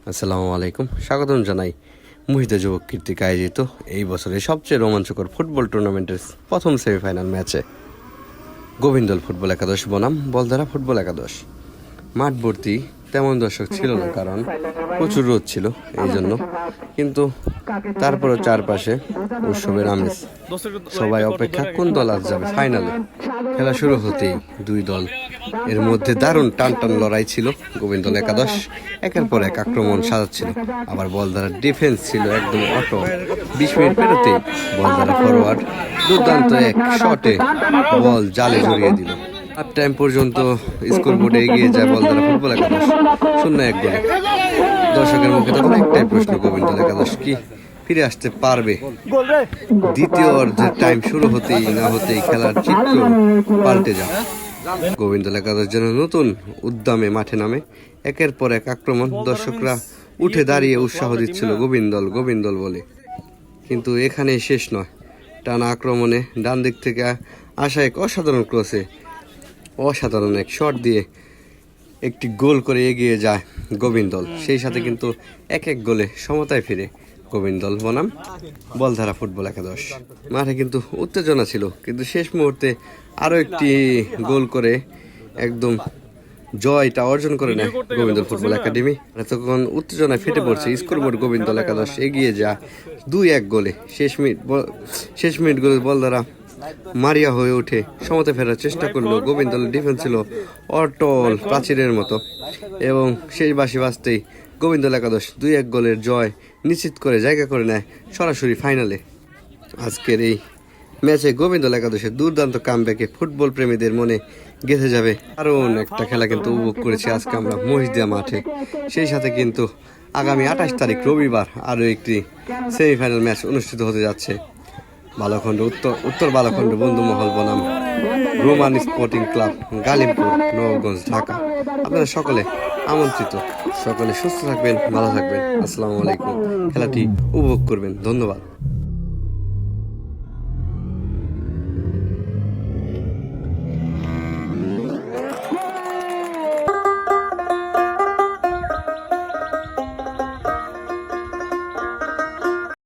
আসসালামু আলাইকুম, স্বাগতম জানাই মুহিতা যুবক কীর্তিক আয়োজিত এই বছরের সবচেয়ে রোমাঞ্চকর ফুটবল টুর্নামেন্টের প্রথম সেমিফাইনাল ম্যাচে গোবিন্দল ফুটবল একাদশ বনাম বলধারা ফুটবল একাদশ। মাঠ ভর্তি তেমন দর্শক ছিল না, কারণ প্রচুর রোদ ছিল এই জন্য, কিন্তু তারপরও চারপাশে উৎসবের আমেজ। সবাই অপেক্ষা কোন দল আজ যাবে ফাইনালে। খেলা শুরু হতেই দুই দল এর মধ্যে দারুণ টান লড়াই ছিল। গোবিন্দল একাদশ একের পর এক আক্রমণ সাজাচ্ছিল, আবার বলধারার ডিফেন্স ছিল একদম অটল। 20 মিনিট পেরোতেই বলধারা ফরওয়ার্ড দুর্দান্ত এক শটে বল জালে জড়িয়ে দিল। হাফ টাইম পর্যন্ত স্কোরবোর্ডে এগিয়ে যায় বলধারা ফুটবল একাদশ 0-1 গোলে। দর্শকের মুখে তখন একটাই প্রশ্ন, গোবিন্দল একাদশ কি ফিরে আসতে পারবে? দ্বিতীয় অর্ধের টাইম শুরু হতেই না হতেই খেলার চিত্র পাল্টে যায়। গোবিন্দল একাদশ যেন নতুন উদ্যমে মাঠে নামে, একের পর এক আক্রমণ। দর্শকরা উঠে দাঁড়িয়ে উৎসাহ দিচ্ছিল গোবিন্দল গোবিন্দল বলে। কিন্তু এখানেই শেষ নয়, টানা আক্রমণে ডান দিক থেকে আসা এক অসাধারণ ক্রসে অসাধারণ এক শট দিয়ে একটি গোল করে এগিয়ে যায় গোবিন্দল। সেই সাথে কিন্তু 1-1 গোলে সমতায় ফিরে গোবিন্দল বনাম বলধারা ফুটবল একাদশ। মাঠে কিন্তু উত্তেজনা ছিল, কিন্তু শেষ মুহূর্তে আরও একটি গোল করে একদম জয়টা অর্জন করে নেয় গোবিন্দল ফুটবল একাডেমি। তখন উত্তেজনায় ফেটে পড়ছে স্কোরবোর্ড, গোবিন্দল একাদশ এগিয়ে যায় 2-1 গোলে। শেষ মিনিট গোলে বলধারা মারিয়া হয়ে উঠে সমতে ফেরার চেষ্টা করলো। গোবিন্দলের ডিফেন্স ছিল অটল প্রাচীরের মতো, এবং শেষ বাঁশি বাজতেই গোবিন্দল একাদশ 2-1 গোলের জয় নিশ্চিত করে জায়গা করে নেয় সরাসরি ফাইনালে। আজকের এই ম্যাচে গোবিন্দল একাদশের দুর্দান্ত কামব্যাকে ফুটবল প্রেমীদের মনে গেঁথে যাবে দারুণ একটা খেলা কিন্তু উপভোগ করেছি আজকে আমরা মহিষদিয়া মাঠে। সেই সাথে কিন্তু আগামী 28 তারিখ রবিবার আরও একটি সেমিফাইনাল ম্যাচ অনুষ্ঠিত হতে যাচ্ছে। বালখণ্ড উত্তর বালখণ্ড বন্ধুমহল বনাম Roman sporting club, Galimpur, Nabaganj, Dhaka. আপনারা সকলে আমন্ত্রিত। সকলে সুস্থ থাকবেন, ভালো থাকবেন। আসসালামু আলাইকুম। খেলাটি উপভোগ করবেন। ধন্যবাদ।